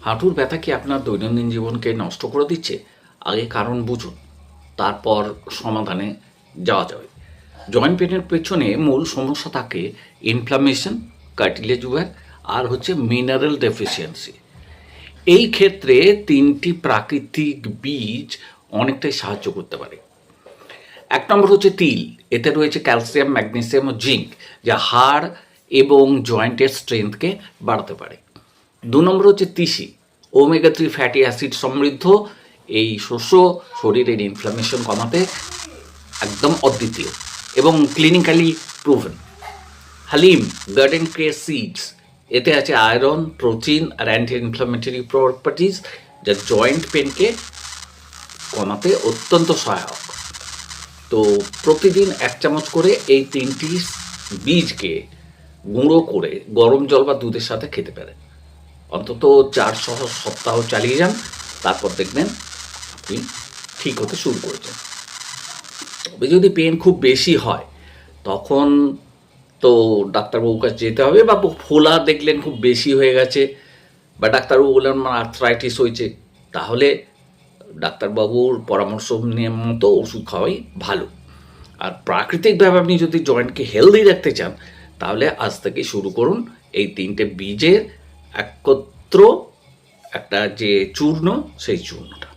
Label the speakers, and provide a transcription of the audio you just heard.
Speaker 1: হাঁটুর ব্যথা কি আপনার দৈনন্দিন জীবনকে নষ্ট করে দিচ্ছে? আগে কারণ বুঝুন, তারপর সমাধানে যাওয়া যাবে। জয়েন্ট পেনের পেছনে মূল সমস্যা থাকে ইনফ্লামেশন, কার্টিলেজ ওয়্যার আর হচ্ছে মিনারেল ডেফিসিয়েন্সি। এই ক্ষেত্রে 3টি প্রাকৃতিক বীজ অনেকটাই সাহায্য করতে পারে। 1 নম্বর হচ্ছে তিল। এতে রয়েছে ক্যালসিয়াম, ম্যাগনেসিয়াম ও জিঙ্ক, যা হাড় এবং জয়েন্টের স্ট্রেংথকে বাড়াতে পারে। 2 নম্বর হচ্ছে তিসি। ওমেগা 3 ফ্যাটি অ্যাসিড সমৃদ্ধ এই শস্য শরীরের ইনফ্লামেশন কমাতে একদম অদ্বিতীয় এবং ক্লিনিক্যালি প্রুভেন। হালিম, গার্ডেন ক্রিয়ার সিডস। এতে আছে আয়রন, প্রোটিন আর অ্যান্টি ইনফ্লামেটরি প্রপার্টিজ, যা জয়েন্ট পেনকে কমাতে অত্যন্ত সহায়ক। তো প্রতিদিন 1 চামচ করে এই 3টি বীজকে গুঁড়ো করে গরম জল বা দুধের সাথে খেতে পারেন। অন্তত 4 সপ্তাহ চালিয়ে যান, তারপর দেখবেন আপনি ঠিক হতে শুরু করেছেন। তবে যদি পেন খুব বেশি হয়, তখন তো ডাক্তারবাবুর কাছে যেতে হবে, বা ফোলা দেখলেন খুব বেশি হয়ে গেছে, বা ডাক্তারবাবু বললেন আমার আর্থ্রাইটিস হয়েছে, তাহলে ডাক্তারবাবুর পরামর্শ নিয়ে মতো ওষুধ খাওয়াই ভালো। আর প্রাকৃতিকভাবে আপনি যদি জয়েন্টকে হেলদি রাখতে চান, তাহলে আজ থেকে শুরু করুন এই 3টে বীজের একত্র একটা যে চূর্ণ, সেই চূর্ণটা।